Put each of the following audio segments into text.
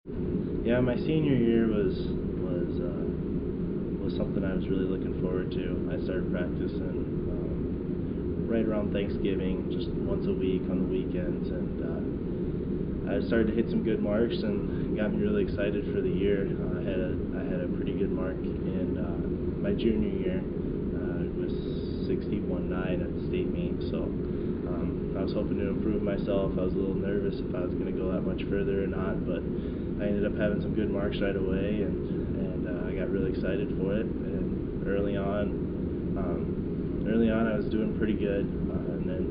Yeah, my senior year was something I was really looking forward to. I started practicing right around Thanksgiving, just once a week on the weekends, and I started to hit some good marks and got me really excited for the year. I had a pretty good mark in my junior year. It was 61.9 at the state meet, so I was hoping to improve myself. I was a little nervous if I was going to go that much further or not, but I ended up having some good marks right away, and I got really excited for it. And early on, I was doing pretty good, and then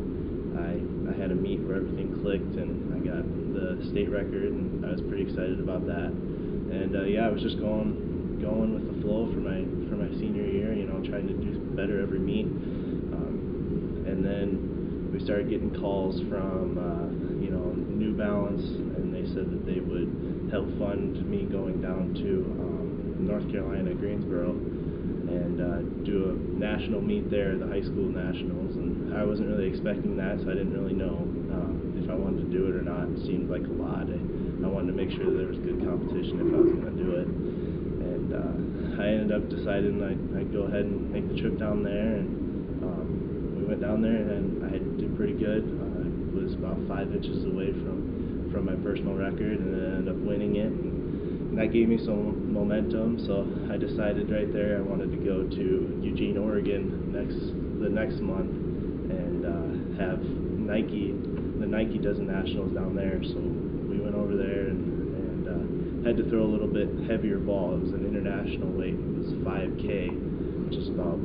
I had a meet where everything clicked, and I got the state record, and I was pretty excited about that. And yeah, I was just going with the flow for my senior year, you know, trying to do better every meet. And then we started getting calls from you know, New Balance, and they said that they would help fund me going down to North Carolina, Greensboro, and do a national meet there, the high school nationals. And I wasn't really expecting that, so I didn't really know if I wanted to do it or not. It seemed like a lot. I wanted to make sure that there was good competition if I was going to do it. And I ended up deciding I'd go ahead and make the trip down there, and we went down there, and I did pretty good. I was about 5 inches away from my personal record, and I ended up winning it. And that gave me some momentum, so I decided right there I wanted to go to Eugene, Oregon the next month, and have the Nike does nationals down there. So we went over there and had to throw a little bit heavier ball. It was an international weight. It was 5K, which is about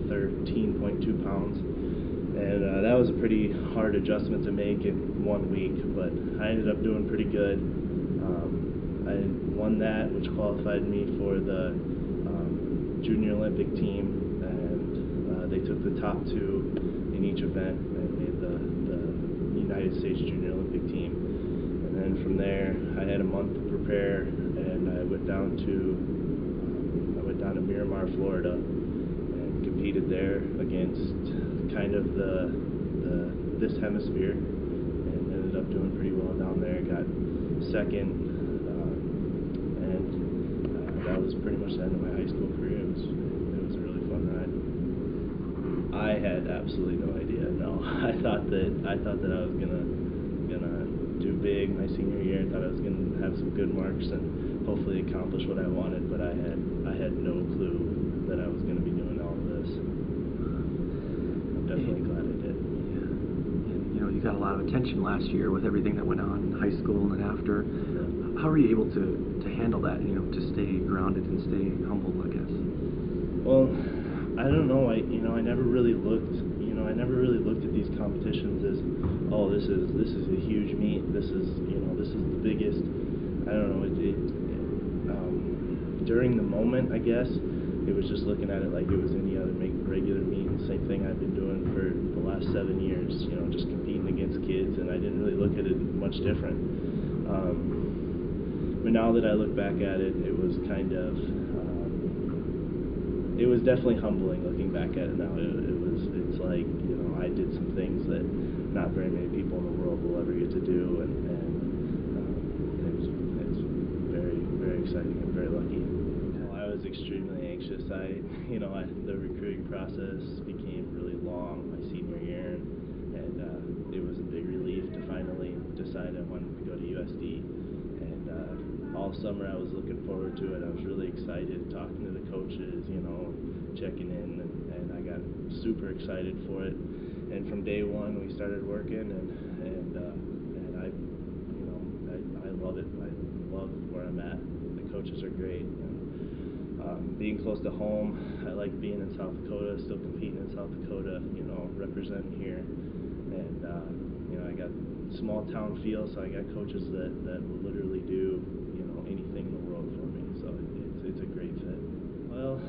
13.2 pounds. And that was a pretty hard adjustment to make in 1 week, but I ended up doing pretty good. I won that, which qualified me for the junior Olympic team, and they took the top 2 in each event and made the United States junior Olympic team. And then from there, I had a month to prepare, and I went down to Miramar, Florida, and competed there against kind of this hemisphere, and ended up doing pretty well down there. Got second, and that was pretty much the end of my high school career. It was a really fun ride. I had absolutely no idea. No, I thought that I was gonna do big my senior year. I thought I was gonna have some good marks and hopefully accomplish what I wanted, but I had no clue that I was gonna be doing all of this. I'm definitely glad I did. Yeah. And you know, you got a lot of attention last year with everything that went on in high school and then after. How were you able to handle that, you know, to stay grounded and stay humble, I guess? Well, I don't know. I never really looked. At these competitions as, oh, this is a huge meet. This is the biggest. I don't know. During the moment, I guess it was just looking at it like it was any other regular meet. The same thing I've been doing for the last 7 years. You know, just competing against kids, and I didn't really look at it much different. But now that I look back at it, it was kind of, it was definitely humbling looking back at it now. It's like, you know, I did some things that not very many people in the world will ever get to do, and it's very, very exciting and very lucky. Well, I was extremely anxious. The recruiting process became really long my senior year, and it was a big relief to finally decide I wanted to go to USD. And all summer I was looking forward to it. I was really excited, talking to the coaches, you know, checking in, and I got super excited for it. And from day one we started working, and I love it. I love where I'm at. The coaches are great. And, being close to home, I like being in South Dakota, still competing in South Dakota, you know, representing here. And you know, I got small town feel, so I got coaches that will literally do, you know, anything in the world for me. So it's a great fit. Well,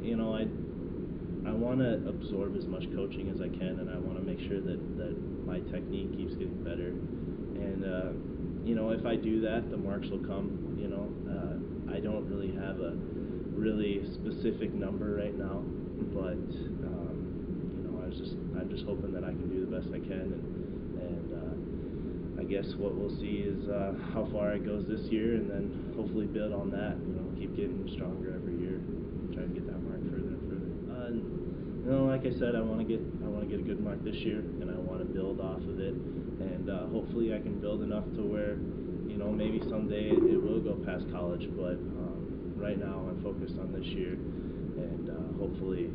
you know, I want to absorb as much coaching as I can, and I want to make sure that my technique keeps getting better. And you know, if I do that, the marks will come. You know, I don't really have a really specific number right now, but you know, I'm just hoping that I can do the best I can, and I guess what we'll see is how far it goes this year, and then hopefully build on that. Keep getting stronger every year, try to get that mark further and further. Like I said, I want to get a good mark this year, and I want to build off of it, and hopefully I can build enough to where maybe someday it will go past college. But right now I'm focused on this year, and hopefully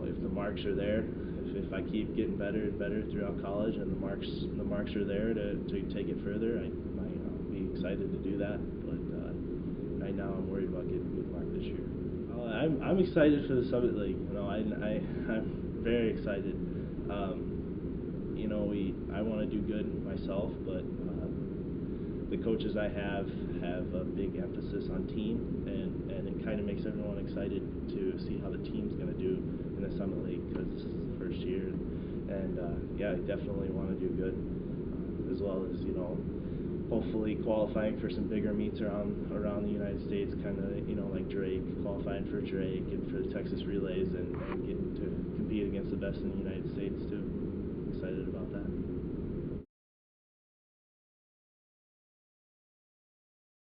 if the marks are there, if I keep getting better and better throughout college, and the marks are there to take it further, I might be excited to do that. But right now I'm worried about getting a good mark this year. I'm excited for the Summit League. I'm very excited. I want to do good myself, but the coaches I have a big emphasis on team, and it kind of makes everyone excited to see how the team's going to do in the Summit League, because this is the first year, and yeah, I definitely want to do good, as well as hopefully qualifying for some bigger meets around the United States, kind of like Drake, qualifying for Drake and for the Texas Relays, and getting to compete against the best in the United States too. Excited about that.